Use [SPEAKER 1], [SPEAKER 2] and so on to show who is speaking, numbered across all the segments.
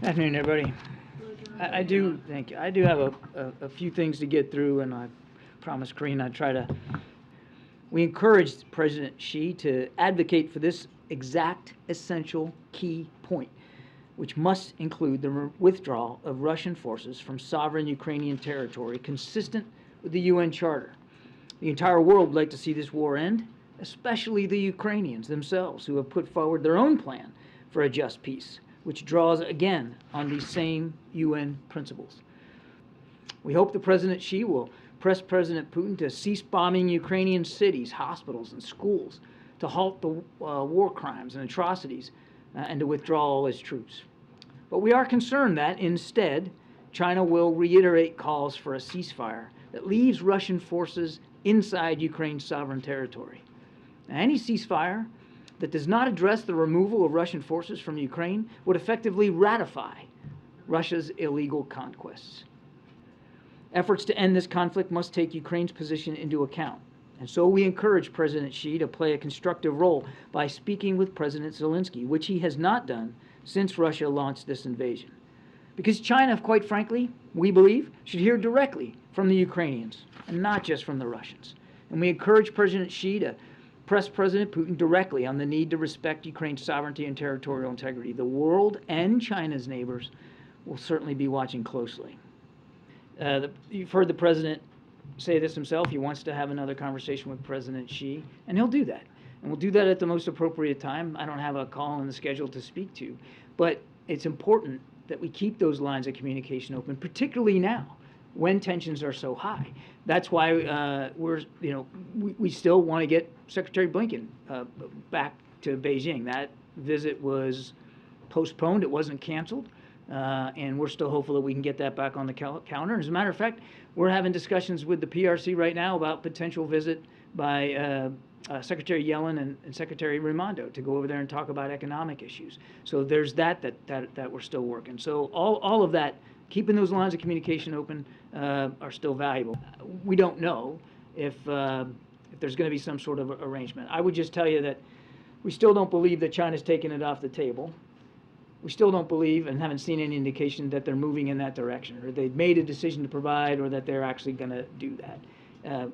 [SPEAKER 1] Afternoon, everybody. I do thank you. I do have a few things to get through, and I promised Karine I'd try to. We encouraged President Xi to advocate for this exact essential key point, which must include the withdrawal of Russian forces from sovereign Ukrainian territory consistent with the UN Charter. The entire world would like to see this war end, especially the Ukrainians themselves, who have put forward their own plan for a just peace, which draws again on these same UN principles. We hope that President Xi will press President Putin to cease bombing Ukrainian cities, hospitals, and schools, to halt the war crimes and atrocities, and to withdraw all his troops. But we are concerned that, instead, China will reiterate calls for a ceasefire that leaves Russian forces inside Ukraine's sovereign territory. Now, any ceasefire that does not address the removal of Russian forces from Ukraine would effectively ratify Russia's illegal conquests. Efforts to end this conflict must take Ukraine's position into account. And so we encourage President Xi to play a constructive role by speaking with President Zelensky, which he has not done since Russia launched this invasion. Because China, quite frankly, we believe, should hear directly from the Ukrainians and not just from the Russians. And we encourage President Xi to press President Putin directly on the need to respect Ukraine's sovereignty and territorial integrity. The world and China's neighbors will certainly be watching closely. You've heard the president say this himself. He wants to have another conversation with President Xi, and he'll do that. And we'll do that at the most appropriate time. I don't have a call in the schedule to speak to, but it's important that we keep those lines of communication open, particularly now when tensions are so high. That's why we still want to get Secretary Blinken back to Beijing. That visit was postponed. It wasn't canceled. And we're still hopeful that we can get that back on the calendar. As a matter of fact, we're having discussions with the PRC right now about potential visit by Secretary Yellen and Secretary Raimondo to go over there and talk about economic issues. So there's that we're still working. So all of that, keeping those lines of communication open, are still valuable. We don't know if there's going to be some sort of arrangement. I would just tell you that we still don't believe that China's taken it off the table. We still don't believe and haven't seen any indication that they're moving in that direction, or they've made a decision to provide, or that they're actually going to do that.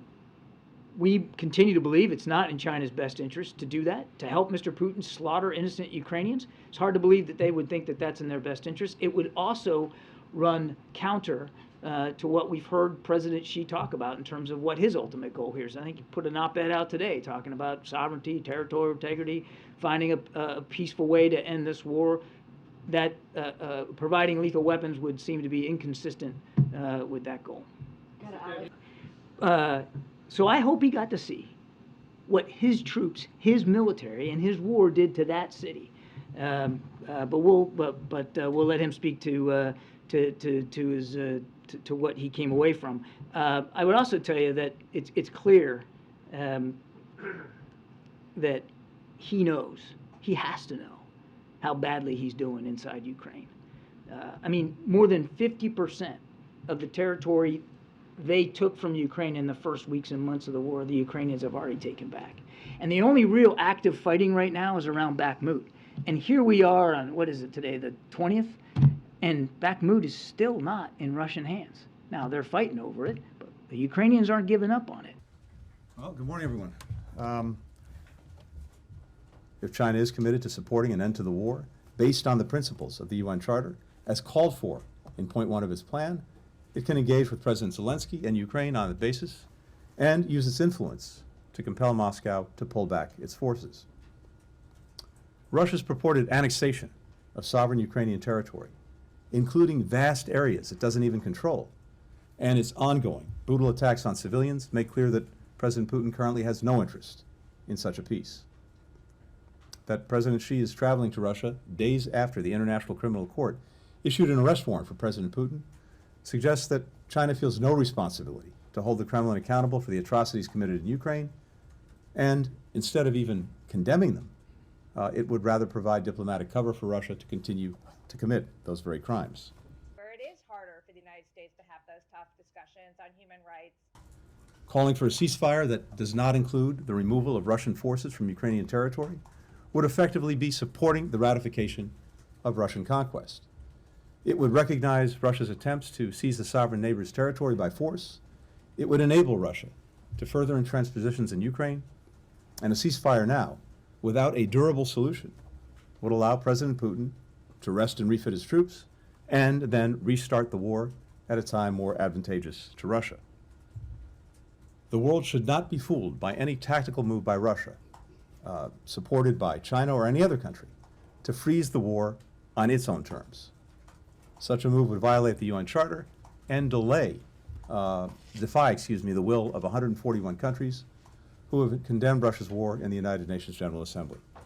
[SPEAKER 1] We continue to believe it's not in China's best interest to do that, to help Mr. Putin slaughter innocent Ukrainians. It's hard to believe that they would think that that's in their best interest. It would also run counter to what we've heard President Xi talk about in terms of what his ultimate goal here is. I think he put an op-ed out today talking about sovereignty, territorial integrity, finding a peaceful way to end this war. That providing lethal weapons would seem to be inconsistent with that goal. So I hope he got to see what his troops, his military, and his war did to that city. But we'll let him speak to what he came away from. I would also tell you that it's clear that he knows, he has to know, how badly he's doing inside Ukraine. I mean, more than 50% of the territory they took from Ukraine in the first weeks and months of the war, the Ukrainians have already taken back. And the only real active fighting right now is around Bakhmut. And here we are on, what is it today, the 20th? And Bakhmut is still not in Russian hands. Now, they're fighting over it, but the Ukrainians aren't giving up on it.
[SPEAKER 2] Well, good morning, everyone. If China is committed to supporting an end to the war based on the principles of the UN Charter, as called for in point 1 of its plan, it can engage with President Zelensky and Ukraine on that basis and use its influence to compel Moscow to pull back its forces. Russia's purported annexation of sovereign Ukrainian territory, including vast areas it doesn't even control, and its ongoing brutal attacks on civilians make clear that President Putin currently has no interest in such a peace. That President Xi is traveling to Russia days after the International Criminal Court issued an arrest warrant for President Putin suggests that China feels no responsibility to hold the Kremlin accountable for the atrocities committed in Ukraine, and instead of even condemning them, it would rather provide diplomatic cover for Russia to continue to commit those very crimes.
[SPEAKER 3] Where it is harder for the United States to have those tough discussions on human rights.
[SPEAKER 2] Calling for a ceasefire that does not include the removal of Russian forces from Ukrainian territory would effectively be supporting the ratification of Russian conquest. It would recognize Russia's attempts to seize the sovereign neighbor's territory by force. It would enable Russia to further entrench positions in Ukraine. And a ceasefire now, without a durable solution, would allow President Putin to rest and refit his troops and then restart the war at a time more advantageous to Russia. The world should not be fooled by any tactical move by Russia, supported by China or any other country, to freeze the war on its own terms. Such a move would violate the UN Charter and defy the will of 141 countries who have condemned Russia's war in the United Nations General Assembly.